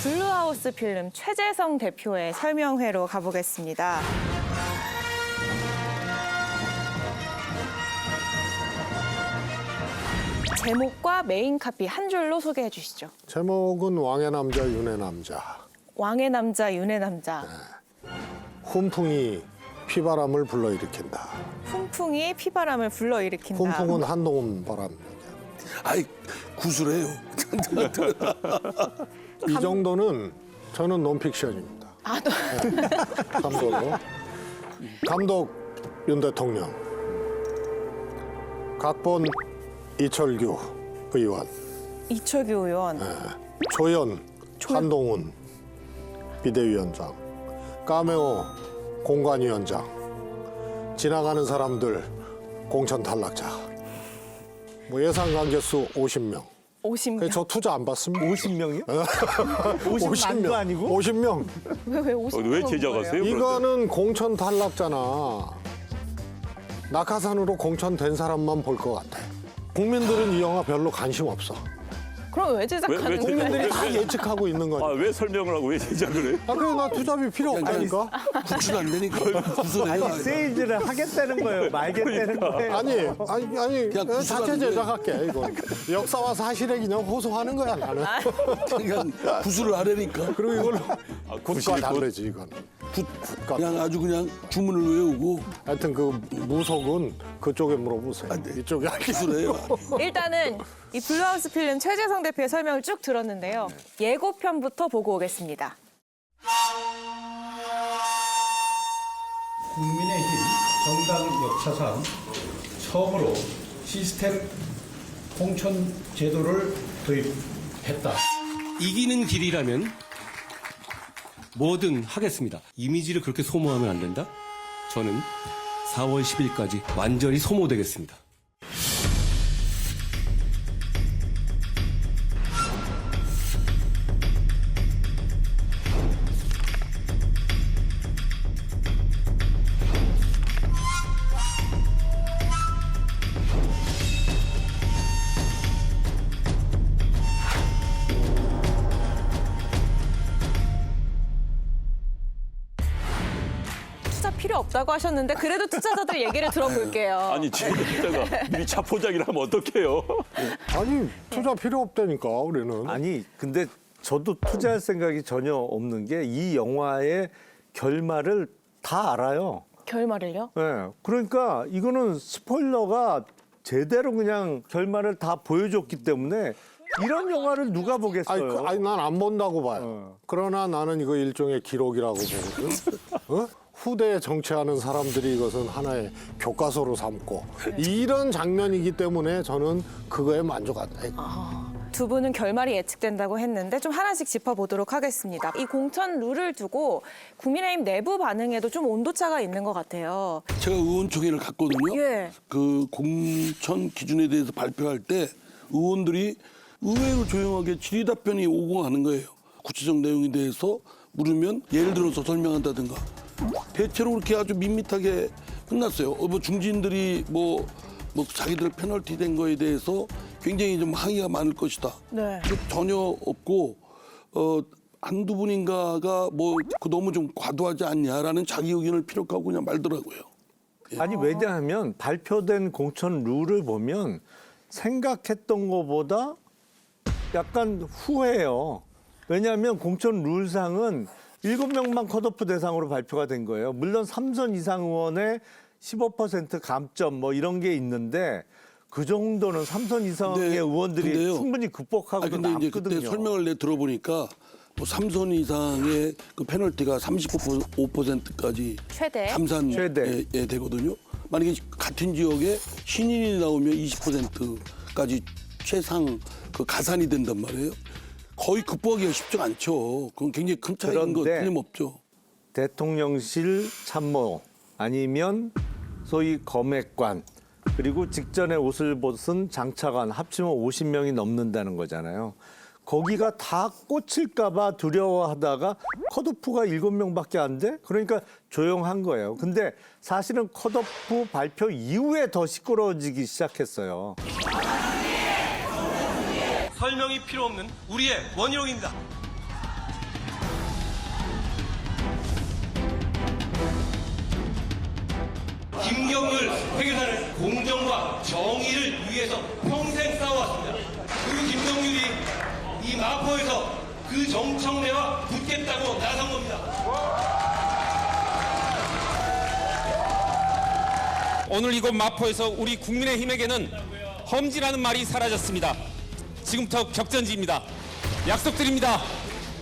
블루하우스 필름 최재성 대표의 설명회로 가보겠습니다. 제목과 메인 카피 한 줄로 소개해 주시죠. 제목은 왕의 남자, 윤의 남자. 왕의 남자, 윤의 남자. 훈풍이 피바람을 불러일으킨다. 훈풍이 피바람을 불러일으킨다. 훈풍은 한동훈 바람. 아이 구슬해요. 이 정도는 저는 논픽션입니다. 아, 또. 감독으로. 감독 윤 대통령. 각본 이철규 의원. 이철규 의원. 조연 한동훈 비대위원장. 까메오 공관위원장. 지나가는 사람들 공천 탈락자. 뭐 예상 관계수 50명. 50명. 저 투자 안 받습니다. 50명이요? 50만도 아니고? 50명. 왜 50명? 왜 제작하세요? 이거는 공천 탈락자나 낙하산으로 공천된 사람만 볼 것 같아. 국민들은 이 영화 별로 관심 없어. 그럼 왜 제작하는 왜 거예요? 국민들이 다 예측하고 있는 거지. 왜 설명을 하고 왜 제작을 해? 그래 나 투자비 필요 없다니까. 구출 안 되니까 구슬해요. 아니, 세일즈를 하겠다는 거예요? 말겠다는 거예요? 아니 그냥 구슬하는 자체 거예요. 제작할게 이거. 역사와 사실에 그냥 호소하는 거야 나는. 그냥 구슬을 하려니까 그리고 이걸로 구실이 굿과 곧- 다르지 이건. 굿과. 그냥 아주 그냥 주문을 외우고 하여튼 그 무속은 그쪽에 물어보세요. 이쪽에 알겠어. 구슬해요. 일단은 이 블루하우스 필름 최재성 대표의 설명을 쭉 들었는데요. 예고편부터 보고 오겠습니다. 국민의힘 정당 역사상 처음으로 시스템 공천 제도를 도입했다. 이기는 길이라면 뭐든 하겠습니다. 이미지를 그렇게 소모하면 안 된다? 저는 4월 10일까지 완전히 소모되겠습니다. 투자 필요 없다고 하셨는데 그래도 투자자들 얘기를 들어볼게요. 아니 제작자가 미리 자포자기를 하면 어떡해요? 아니 투자 필요 없다니까 우리는. 아니, 근데 저도 투자할 생각이 전혀 없는 게 이 영화의 결말을 다 알아요. 결말을요? 네, 그러니까 이거는 스포일러가 제대로 그냥 결말을 다 보여줬기 때문에 이런 영화를 누가 보겠어요? 아니 난 안 본다고 봐요. 그러나 나는 이거 일종의 기록이라고 보거든. 어? 후대에 정치하는 사람들이 이것은 하나의 교과서로 삼고 이런 장면이기 때문에 저는 그거에 만족한다. 두 분은 결말이 예측된다고 했는데 좀 하나씩 짚어보도록 하겠습니다. 이 공천 룰을 두고 국민의힘 내부 반응에도 좀 온도차가 있는 것 같아요. 제가 의원총회를 갔거든요. 예. 그 공천 기준에 대해서 발표할 때 의원들이 의외로 조용하게 질의 답변이 오고 가는 거예요. 구체적 내용에 대해서 물으면 예를 들어서 설명한다든가 대체로 그렇게 아주 밋밋하게 끝났어요. 뭐 중진들이 뭐 자기들 페널티 된 거에 대해서 굉장히 좀 항의가 많을 것이다. 네. 근데 전혀 없고 한두 분인가가 뭐 너무 좀 과도하지 않냐라는 자기 의견을 피력하고 그냥 말더라고요. 아니, 왜냐하면 발표된 공천 룰을 보면 생각했던 것보다 약간 후해요. 왜냐하면 공천 룰상은 7명만 컷오프 대상으로 발표가 된 거예요. 물론 3선 이상 의원의 15% 감점 뭐 이런 게 있는데 그 정도는 3선 이상의 근데- 의원들이 근데요. 충분히 극복하고 근데 이제 남거든요. 그때 설명을 내 들어보니까 뭐 3선 이상의 그 페널티가 35%까지 최대. 최대. 되거든요. 만약에 같은 지역에 신인이 나오면 20%까지 최상 그 가산이 된단 말이에요. 거의 극복하기가 쉽지 않죠. 그건 굉장히 큰 차이인 거 그런데 틀림없죠. 대통령실 참모 아니면 소위 검핵관 그리고 직전에 옷을 벗은 장차관 합치면 50명이 넘는다는 거잖아요. 거기가 다 꽂힐까 봐 두려워하다가 컷오프가 7명밖에 안 돼? 그러니까 조용한 거예요. 근데 사실은 컷오프 발표 이후에 더 시끄러워지기 시작했어요. 설명이 필요 없는 우리의 원희룡입니다. 회계사는 공정과 정의를 위해서 평생 싸워왔습니다. 그리고 김동률이 이 마포에서 그 정청래와 붙겠다고 나선 겁니다. 오늘 이곳 마포에서 우리 국민의힘에게는 험지라는 말이 사라졌습니다. 지금부터 격전지입니다. 약속드립니다.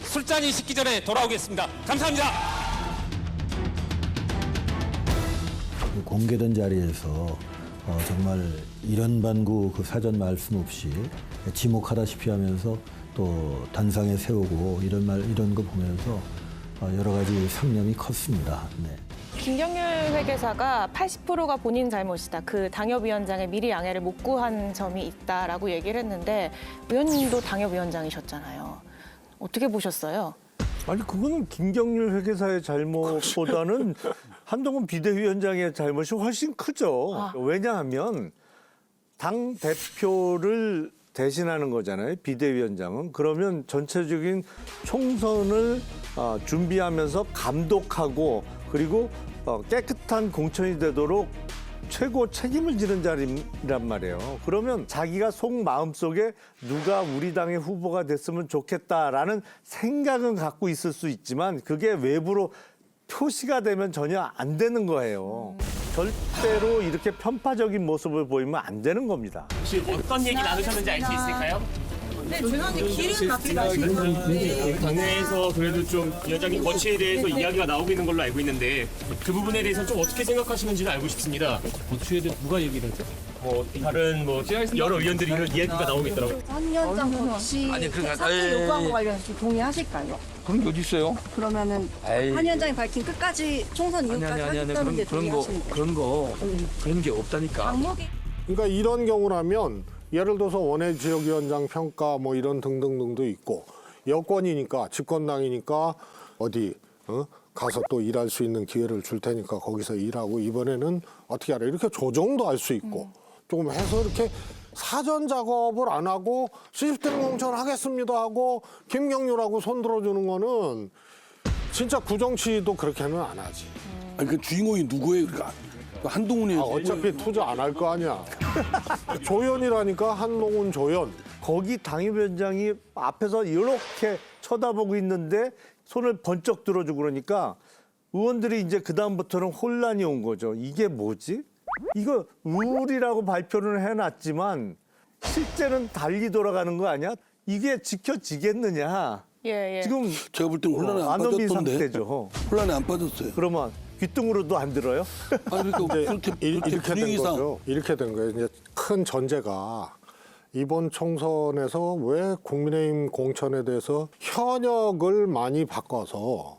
술잔이 식기 전에 돌아오겠습니다. 감사합니다. 공개된 자리에서 정말 이런 반구 그 사전 말씀 없이 지목하다시피 하면서 또 단상에 세우고 이런 거 보면서 여러 가지 상념이 컸습니다. 네. 김경률 회계사가 80%가 본인 잘못이다. 그 당협위원장의 미리 양해를 못 구한 점이 있다라고 얘기를 했는데 의원님도 당협위원장이셨잖아요. 어떻게 보셨어요? 아니 그거는 김경률 회계사의 잘못보다는 한동훈 비대위원장의 잘못이 훨씬 크죠. 왜냐하면 당 대표를 대신하는 거잖아요. 비대위원장은. 그러면 전체적인 총선을 준비하면서 감독하고 그리고 깨끗한 공천이 되도록 최고 책임을 지는 자리란 말이에요. 그러면 자기가 속마음속에 누가 우리 당의 후보가 됐으면 좋겠다라는 생각은 갖고 있을 수 있지만 그게 외부로 표시가 되면 전혀 안 되는 거예요. 절대로 이렇게 편파적인 모습을 보이면 안 되는 겁니다. 혹시 어떤 얘기 나누셨는지 알 수 있을까요? 네, 죄송한데 길은 같이 가시는 당내에서 그래도 좀 위원장님 거취에 대해서 이야기가 나오고 있는 걸로 알고 있는데 그 부분에 대해서는 좀 어떻게 생각하시는지는 알고 싶습니다. 거취에 대해 누가 얘기를 했죠? 다른 여러 의원들이 이런 이야기가 나오고 있더라고요. 한 위원장 거취 사퇴 요구한 거 관련해서 좀 동의하실까요? 그런 게 어디 있어요? 그러면은 한 위원장이 밝힌 끝까지 총선 이후까지 하겠다는 게 동의하시는 거예요? 그런 게 없다니까. 방목이 그러니까 이런 경우라면 예를 들어서 원외 지역위원장 평가 뭐 이런 등등등도 있고 여권이니까 집권당이니까 어디 가서 또 일할 수 있는 기회를 줄 테니까 거기서 일하고 이번에는 어떻게 하라 이렇게 조정도 할 수 있고 조금 해서 이렇게 사전 작업을 안 하고 시스템 공천 하겠습니다 하고 김경률하고 손 들어주는 거는 진짜 구정치도 그렇게는 안 하지. 아니 그 주인공이 누구예요? 그러니까 한동훈이에요. 어차피 투자 안 할 거 아니야. 조연이라니까 한동훈 조연. 거기 당협위원장이 앞에서 이렇게 쳐다보고 있는데 손을 번쩍 들어주고 그러니까 의원들이 이제 그다음부터는 혼란이 온 거죠. 이게 뭐지? 이거 룰이라고 발표를 해놨지만 실제는 달리 돌아가는 거 아니야? 이게 지켜지겠느냐? 예. 지금 제가 볼 땐 혼란에 안 안어미 빠졌던데. 상태죠. 혼란에 안 빠졌어요. 그러면 귀뚱으로도 안 들어요? 아니 그러니까 이렇게 된 분위기상 거죠. 이렇게 된 거예요. 이제 큰 전제가 이번 총선에서 왜 국민의힘 공천에 대해서 현역을 많이 바꿔서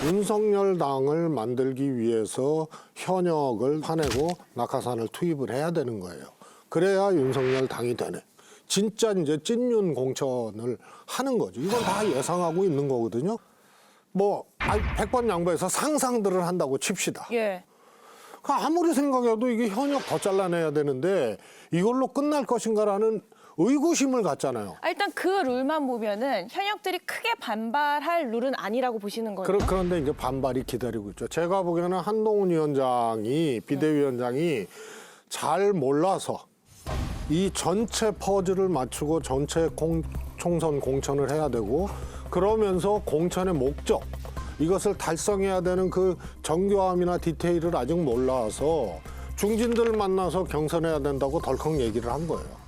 윤석열 당을 만들기 위해서 현역을 파내고 낙하산을 투입을 해야 되는 거예요. 그래야 윤석열 당이 되네. 진짜 이제 찐윤 공천을 하는 거죠. 이건 다 예상하고 있는 거거든요. 뭐 100번 양보해서 상상들을 한다고 칩시다. 예. 아무리 생각해도 이게 현역 더 잘라내야 되는데 이걸로 끝날 것인가라는 의구심을 갖잖아요. 일단 그 룰만 보면은 현역들이 크게 반발할 룰은 아니라고 보시는 거예요? 그런데 이제 반발이 기다리고 있죠. 제가 보기에는 한동훈 위원장이 비대위원장이 잘 몰라서 이 전체 퍼즐을 맞추고 전체 총선 공천을 해야 되고 그러면서 공천의 목적 이것을 달성해야 되는 그 정교함이나 디테일을 아직 몰라서 중진들을 만나서 경선해야 된다고 덜컥 얘기를 한 거예요.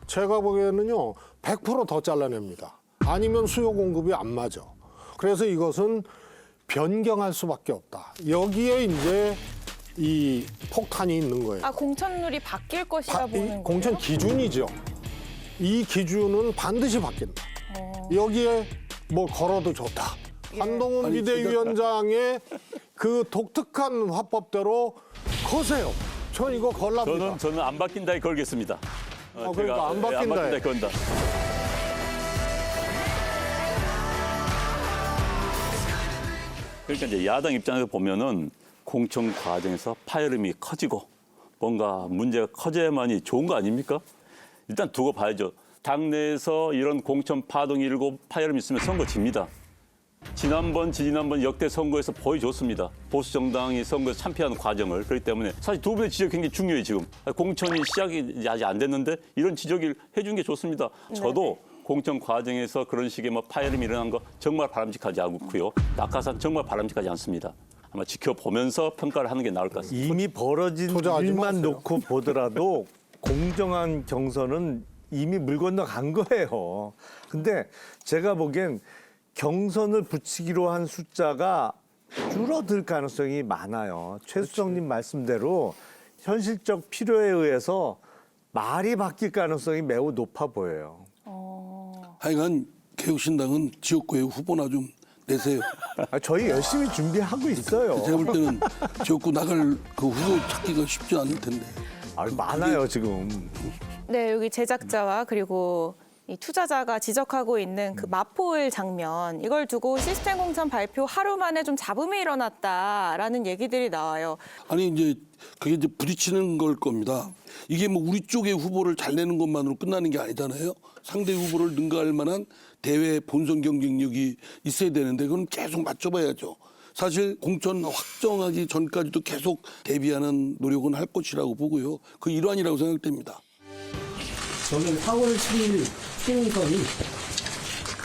제가 보기에는요 100% 더 잘라냅니다. 아니면 수요 공급이 안 맞아. 그래서 이것은 변경할 수밖에 없다. 여기에 이제 이 폭탄이 있는 거예요. 공천룰이 바뀔 것이다 보는 거예요? 공천 기준이죠. 이 기준은 반드시 바뀐다. 여기에 뭐 걸어도 좋다. 한동훈 비대위원장의 그 독특한 화법대로 거세요. 전 이거 걸랍니다. 저는 안 바뀐다에 걸겠습니다. 그러니까 안 바뀐다에 건다. 그러니까 이제 야당 입장에서 보면은 공천 과정에서 파열음이 커지고 뭔가 문제가 커져야만이 좋은 거 아닙니까? 일단 두고 봐야죠. 당내에서 이런 공천 파동이 일고 파열음이 있으면 선거 집니다. 지난번 역대 선거에서 보여줬습니다. 보수 정당이 선거에서 참패하는 과정을. 그렇기 때문에 사실 두 분의 지적이 굉장히 중요해요, 지금. 공천이 시작이 아직 안 됐는데 이런 지적을 해준 게 좋습니다. 저도 공천 과정에서 그런 식의 뭐 파열음이 일어난 거 정말 바람직하지 않고요. 낙하산 정말 바람직하지 않습니다. 아마 지켜보면서 평가를 하는 게 나을 것 같습니다. 이미 벌어진 투자하지 일만 마세요. 놓고 보더라도 공정한 경선은 이미 물 건너간 거예요. 근데 제가 보기엔 경선을 붙이기로 한 숫자가 줄어들 가능성이 많아요. 최수정님 말씀대로 현실적 필요에 의해서 말이 바뀔 가능성이 매우 높아 보여요. 하여간 개혁신당은 지역구에 후보나 좀 내세요. 저희 열심히 준비하고 있어요. 제가 볼 때는 지역구 나갈 그 후보 찾기가 쉽지 않을 텐데. 많아요, 지금. 네, 여기 제작자와 그리고 이 투자자가 지적하고 있는 그 마포일 장면, 이걸 두고 시스템 공천 발표 하루 만에 좀 잡음이 일어났다라는 얘기들이 나와요. 아니 이제 그게 이제 부딪히는 걸 겁니다. 이게 뭐 우리 쪽의 후보를 잘 내는 것만으로 끝나는 게 아니잖아요. 상대 후보를 능가할 만한 대외 본선 경쟁력이 있어야 되는데 그건 계속 맞춰봐야죠. 사실 공천 확정하기 전까지도 계속 대비하는 노력은 할 것이라고 보고요. 그 일환이라고 생각됩니다. 저는 4월 7일 총선이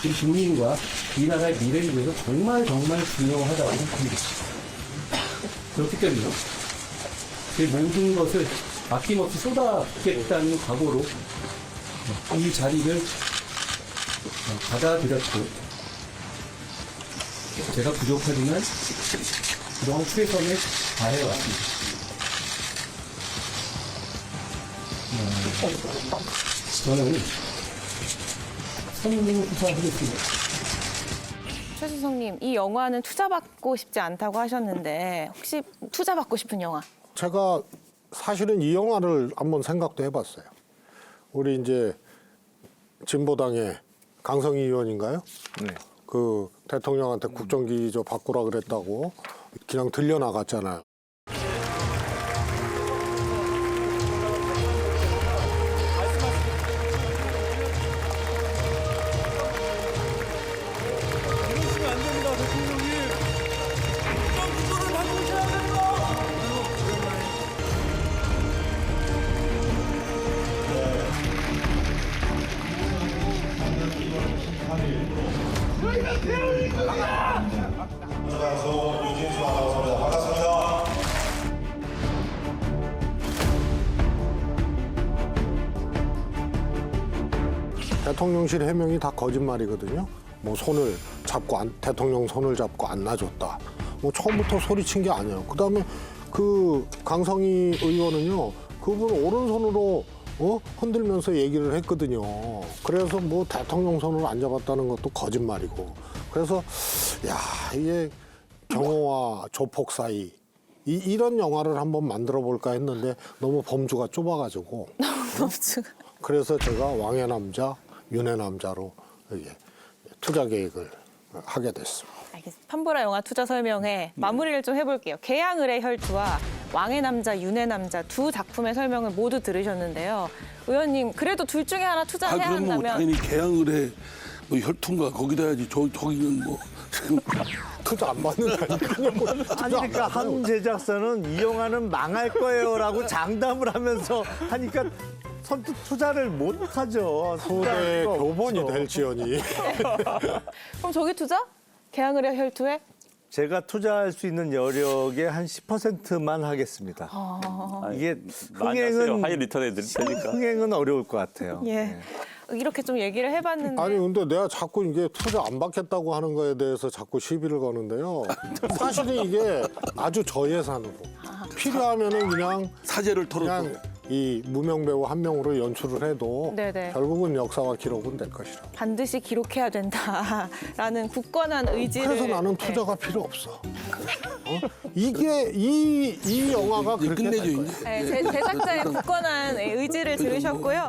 우리 국민과 이 나라의 미래를 위해서 정말 중요하다고 생각합니다. 그렇기 때문에 제 모든 것을 아낌없이 쏟아붓겠다는 각오로 이 자리를 받아들였고, 제가 부족하지만 그동안 최선을 다해왔습니다. 저는 선행 투자하겠습니다. 최수성님, 이 영화는 투자받고 싶지 않다고 하셨는데 혹시 투자받고 싶은 영화? 제가 사실은 이 영화를 한번 생각도 해봤어요. 우리 이제 진보당의 강성희 의원인가요? 네. 그 대통령한테 국정기조 바꾸라 그랬다고 그냥 들려 나갔잖아요. 대통령실 해명이 다 거짓말이거든요. 뭐 손을 잡고 대통령 손을 잡고 안 놔줬다. 뭐 처음부터 소리친 게 아니에요. 그다음에 그 강성희 의원은요, 그분 오른손으로 흔들면서 얘기를 했거든요. 그래서 뭐 대통령 손을 안 잡았다는 것도 거짓말이고. 그래서 야, 이게 경호와 조폭 사이 이런 영화를 한번 만들어 볼까 했는데 너무 범주가 좁아가지고. 그래서 제가 왕의 남자, 윤의 남자로 이게 투자 계획을 하게 됐습니다. 알겠습니다. 판보라 영화 투자 설명회 마무리를 좀 해볼게요. 개양을의 혈투와 왕의 남자, 윤의 남자 두 작품의 설명을 모두 들으셨는데요. 의원님, 그래도 둘 중에 하나 투자해야 그럼 뭐 한다면 당연히 개항을에 뭐 혈통가 거기다 해야지. 저기는 뭐 투자 안 받는다니까요. 아니 그러니까 한 제작사는 이 영화는 망할 거예요라고 장담을 하면서 하니까 선뜻 투자를 못 하죠. 후대 교본이 될지언이. 그럼 저기 투자? 개양을의 혈투에? 제가 투자할 수 있는 여력의 한 10%만 하겠습니다. 이게 많이 하세요. 흥행은 하이 리턴 해드릴 테니까. 흥행은 어려울 것 같아요. 예. 이렇게 좀 얘기를 해봤는데. 아니 근데 내가 자꾸 이게 투자 안 받겠다고 하는 거에 대해서 자꾸 시비를 거는데요. 사실은 이게 아주 저예산으로 필요하면은 그냥 사제를 털어서 그냥 이 무명 배우 한 명으로 연출을 해도 네네. 결국은 역사와 기록은 될 것이라. 반드시 기록해야 된다라는 굳건한 의지를. 그래서 나는 네. 투자가 필요 없어. 이게 이 영화가 이제 그렇게 끝내죠 될 거야. 이제. 네, 제작자의 굳건한 의지를 들으셨고요.